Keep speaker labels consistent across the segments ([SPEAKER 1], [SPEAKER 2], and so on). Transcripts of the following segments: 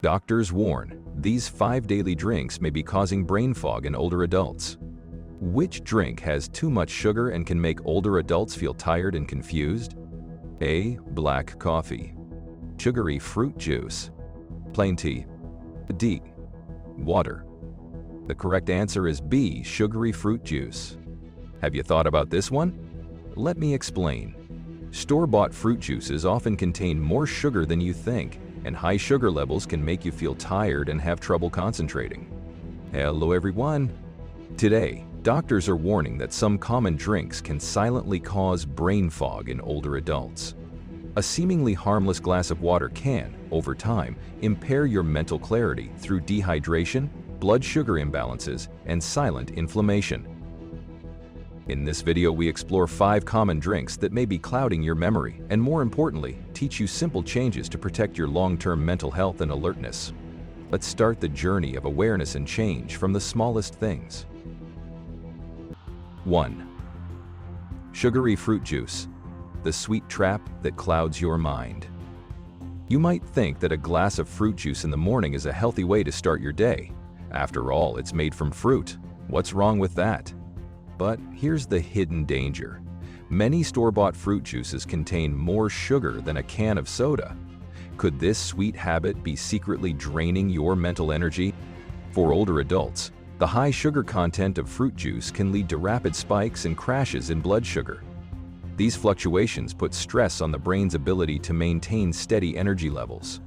[SPEAKER 1] Doctors warn these 5 daily drinks may be causing brain fog in older adults. Which drink has too much sugar and can make older adults feel tired and confused? A. Black coffee. Sugary fruit juice. Plain tea. D. Water. The correct answer is B. Sugary fruit juice. Have you thought about this one? Let me explain. Store-bought fruit juices often contain more sugar than you think, and high sugar levels can make you feel tired and have trouble concentrating. Hello everyone! Today, doctors are warning that some common drinks can silently cause brain fog in older adults. A seemingly harmless glass of water can, over time, impair your mental clarity through dehydration, blood sugar imbalances, and silent inflammation. In this video, we explore 5 common drinks that may be clouding your memory and, more importantly, teach you simple changes to protect your long-term mental health and alertness. Let's start the journey of awareness and change from the smallest things. 1. Sugary fruit juice, the sweet trap that clouds your mind. You might think that a glass of fruit juice in the morning is a healthy way to start your day. After all, it's made from fruit. What's wrong with that? But here's the hidden danger. Many store-bought fruit juices contain more sugar than a can of soda. Could this sweet habit be secretly draining your mental energy? For older adults, the high sugar content of fruit juice can lead to rapid spikes and crashes in blood sugar. These fluctuations put stress on the brain's ability to maintain steady energy levels.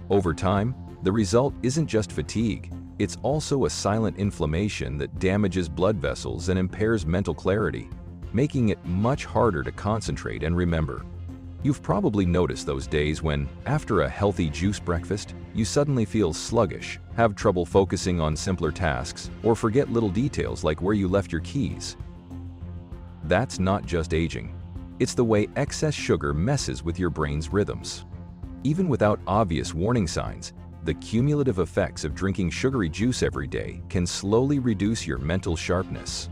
[SPEAKER 1] Over time, the result isn't just fatigue. It's also a silent inflammation that damages blood vessels and impairs mental clarity, making it much harder to concentrate and remember. You've probably noticed those days when, after a healthy juice breakfast, you suddenly feel sluggish, have trouble focusing on simpler tasks, or forget little details like where you left your keys. That's not just aging. It's the way excess sugar messes with your brain's rhythms. Even without obvious warning signs, the cumulative effects of drinking sugary juice every day can slowly reduce your mental sharpness.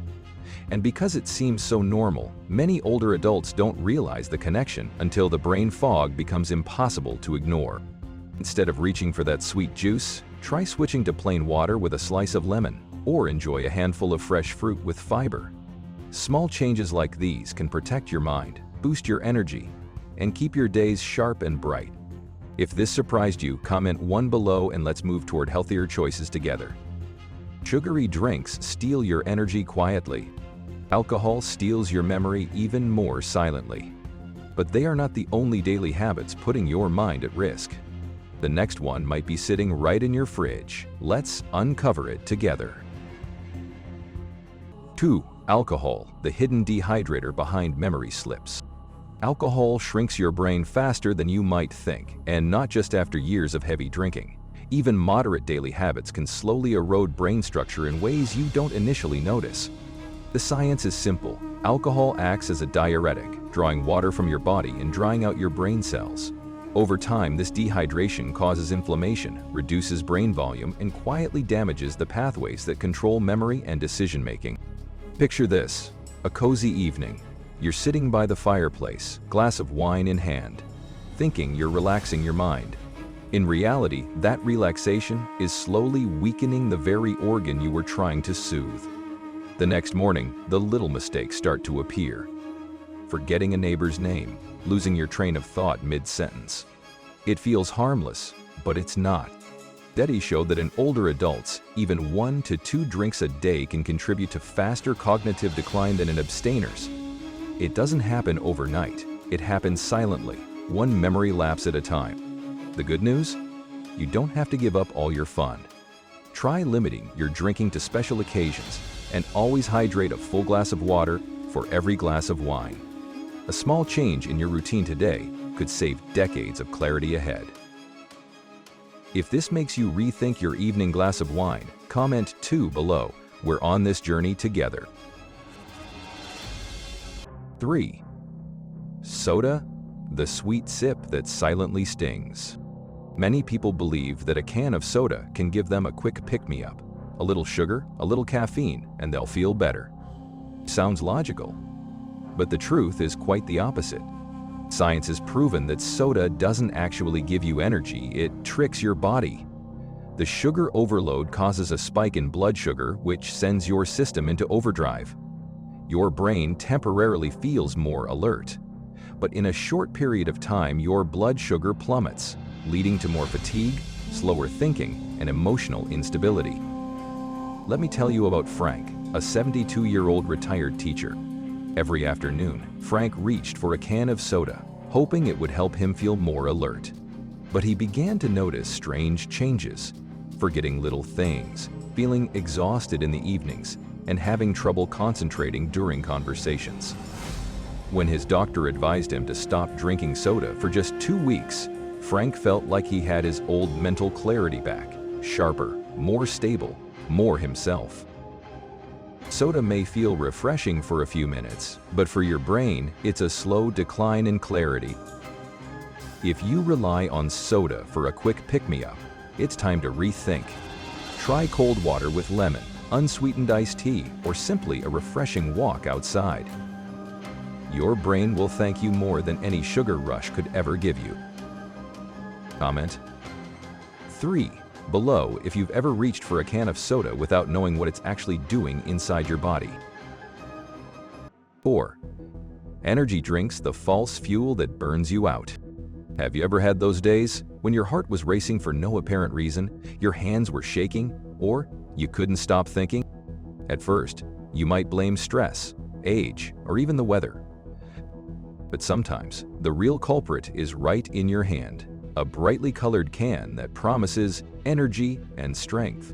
[SPEAKER 1] And because it seems so normal, many older adults don't realize the connection until the brain fog becomes impossible to ignore. Instead of reaching for that sweet juice, try switching to plain water with a slice of lemon, or enjoy a handful of fresh fruit with fiber. Small changes like these can protect your mind, boost your energy, and keep your days sharp and bright. If this surprised you, comment 1 below and let's move toward healthier choices together. Sugary drinks steal your energy quietly. Alcohol steals your memory even more silently. But they are not the only daily habits putting your mind at risk. The next one might be sitting right in your fridge. Let's uncover it together. 2. Alcohol, the hidden dehydrator behind memory slips. Alcohol shrinks your brain faster than you might think, and not just after years of heavy drinking. Even moderate daily habits can slowly erode brain structure in ways you don't initially notice. The science is simple. Alcohol acts as a diuretic, drawing water from your body and drying out your brain cells. Over time, this dehydration causes inflammation, reduces brain volume, and quietly damages the pathways that control memory and decision-making. Picture this: a cozy evening. You're sitting by the fireplace, glass of wine in hand, thinking you're relaxing your mind. In reality, that relaxation is slowly weakening the very organ you were trying to soothe. The next morning, the little mistakes start to appear. Forgetting a neighbor's name, losing your train of thought mid-sentence. It feels harmless, but it's not. Studies show that in older adults, even 1 to 2 drinks a day can contribute to faster cognitive decline than in abstainers. It doesn't happen overnight. It happens silently, one memory lapse at a time. The good news? You don't have to give up all your fun. Try limiting your drinking to special occasions and always hydrate a full glass of water for every glass of wine. A small change in your routine today could save decades of clarity ahead. If this makes you rethink your evening glass of wine, comment 2 below. We're on this journey together. 3. Soda, the sweet sip that silently stings. Many people believe that a can of soda can give them a quick pick-me-up. A little sugar, a little caffeine, and they'll feel better. Sounds logical, but the truth is quite the opposite. Science has proven that soda doesn't actually give you energy, it tricks your body. The sugar overload causes a spike in blood sugar, which sends your system into overdrive. Your brain temporarily feels more alert, but in a short period of time, your blood sugar plummets, leading to more fatigue, slower thinking, and emotional instability. Let me tell you about Frank, a 72-year-old retired teacher. Every afternoon, Frank reached for a can of soda, hoping it would help him feel more alert. But he began to notice strange changes, forgetting little things, feeling exhausted in the evenings, and having trouble concentrating during conversations. When his doctor advised him to stop drinking soda for just 2 weeks, Frank felt like he had his old mental clarity back, sharper, more stable, more himself. Soda may feel refreshing for a few minutes, but for your brain, it's a slow decline in clarity. If you rely on soda for a quick pick-me-up, it's time to rethink. Try cold water with lemon, unsweetened iced tea, or simply a refreshing walk outside. Your brain will thank you more than any sugar rush could ever give you. Comment 3. Below if you've ever reached for a can of soda without knowing what it's actually doing inside your body. 4. Energy drinks, the false fuel that burns you out. Have you ever had those days when your heart was racing for no apparent reason, your hands were shaking, or you couldn't stop thinking? At first, you might blame stress, age, or even the weather. But sometimes, the real culprit is right in your hand. A brightly colored can that promises energy and strength.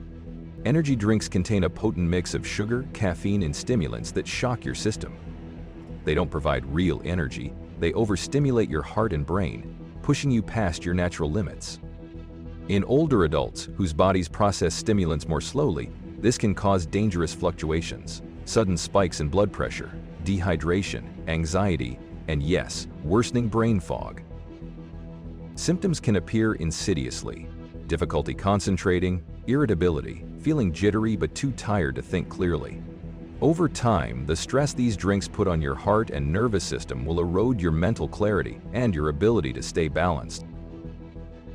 [SPEAKER 1] Energy drinks contain a potent mix of sugar, caffeine, and stimulants that shock your system. They don't provide real energy, they overstimulate your heart and brain, pushing you past your natural limits. In older adults whose bodies process stimulants more slowly, this can cause dangerous fluctuations, sudden spikes in blood pressure, dehydration, anxiety, and yes, worsening brain fog. Symptoms can appear insidiously: difficulty concentrating, irritability, feeling jittery but too tired to think clearly. Over time, the stress these drinks put on your heart and nervous system will erode your mental clarity and your ability to stay balanced.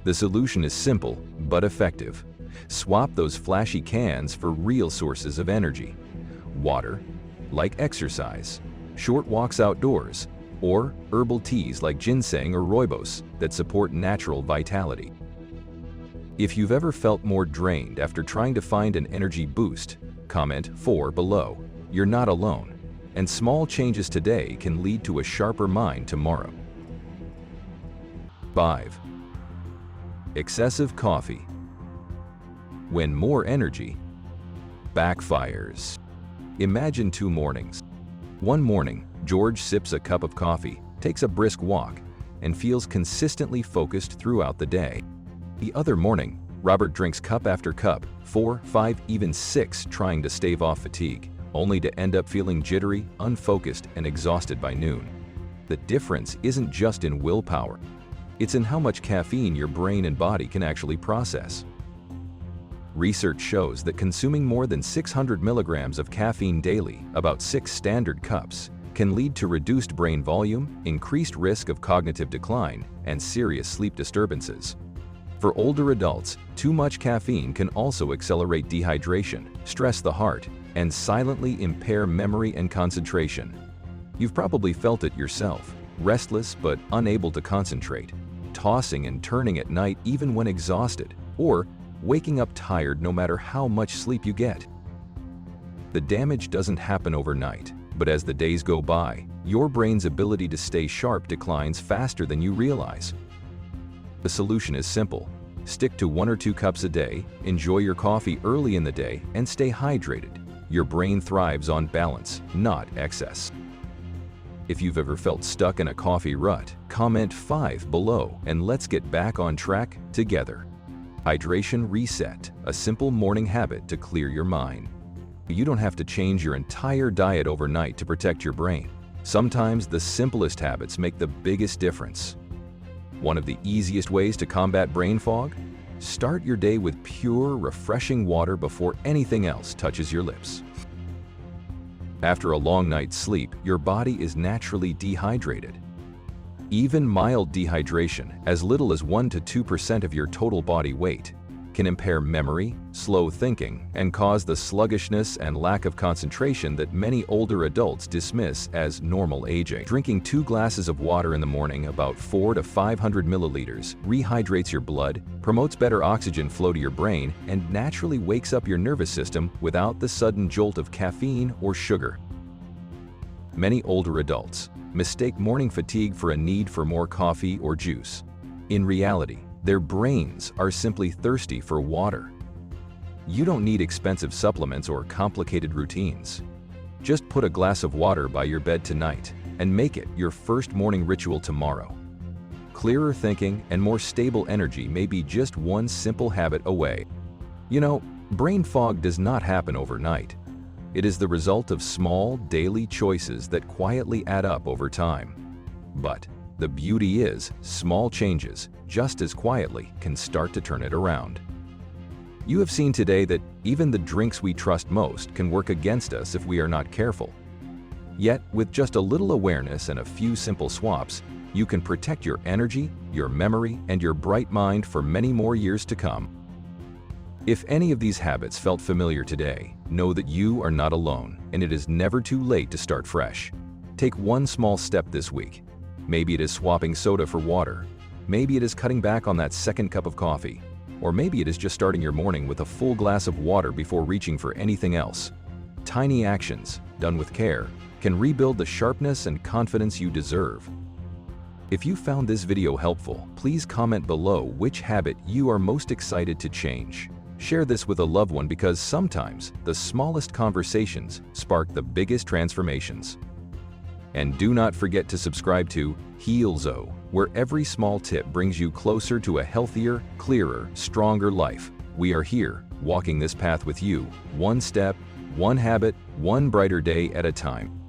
[SPEAKER 1] The solution is simple but effective. Swap those flashy cans for real sources of energy. Water, like exercise, short walks outdoors, or herbal teas like ginseng or rooibos that support natural vitality. If you've ever felt more drained after trying to find an energy boost, comment 4 below. You're not alone, and small changes today can lead to a sharper mind tomorrow. 5. Excessive coffee. When more energy backfires. Imagine 2 mornings. One morning, George sips a cup of coffee, takes a brisk walk, and feels consistently focused throughout the day. The other morning, Robert drinks cup after cup, 4, 5, even 6, trying to stave off fatigue, only to end up feeling jittery, unfocused, and exhausted by noon. The difference isn't just in willpower. It's in how much caffeine your brain and body can actually process. Research shows that consuming more than 600 milligrams of caffeine daily, about 6 standard cups, can lead to reduced brain volume, increased risk of cognitive decline, and serious sleep disturbances. For older adults, too much caffeine can also accelerate dehydration, stress the heart, and silently impair memory and concentration. You've probably felt it yourself, restless but unable to concentrate, tossing and turning at night even when exhausted, or waking up tired no matter how much sleep you get. The damage doesn't happen overnight, but as the days go by, your brain's ability to stay sharp declines faster than you realize. The solution is simple. Stick to 1 or 2 cups a day, enjoy your coffee early in the day, and stay hydrated. Your brain thrives on balance, not excess. If you've ever felt stuck in a coffee rut, comment 5 below and let's get back on track together. Hydration Reset, a simple morning habit to clear your mind. You don't have to change your entire diet overnight to protect your brain. Sometimes the simplest habits make the biggest difference. One of the easiest ways to combat brain fog? Start your day with pure, refreshing water before anything else touches your lips. After a long night's sleep, your body is naturally dehydrated. Even mild dehydration, as little as 1 to 2% of your total body weight, can impair memory, slow thinking, and cause the sluggishness and lack of concentration that many older adults dismiss as normal aging. Drinking 2 glasses of water in the morning, about 400 to 500 milliliters, rehydrates your blood, promotes better oxygen flow to your brain, and naturally wakes up your nervous system without the sudden jolt of caffeine or sugar. Many older adults mistake morning fatigue for a need for more coffee or juice. In reality, their brains are simply thirsty for water. You don't need expensive supplements or complicated routines. Just put a glass of water by your bed tonight and make it your first morning ritual tomorrow. Clearer thinking and more stable energy may be just one simple habit away. You know, brain fog does not happen overnight. It is the result of small, daily choices that quietly add up over time. But the beauty is, small changes, just as quietly, can start to turn it around. You have seen today that even the drinks we trust most can work against us if we are not careful. Yet, with just a little awareness and a few simple swaps, you can protect your energy, your memory, and your bright mind for many more years to come. If any of these habits felt familiar today, know that you are not alone, and it is never too late to start fresh. Take one small step this week. Maybe it is swapping soda for water. Maybe it is cutting back on that second cup of coffee. Or maybe it is just starting your morning with a full glass of water before reaching for anything else. Tiny actions, done with care, can rebuild the sharpness and confidence you deserve. If you found this video helpful, please comment below which habit you are most excited to change. Share this with a loved one because sometimes the smallest conversations spark the biggest transformations. And do not forget to subscribe to HEALZO, where every small tip brings you closer to a healthier, clearer, stronger life. We are here, walking this path with you, one step, one habit, one brighter day at a time.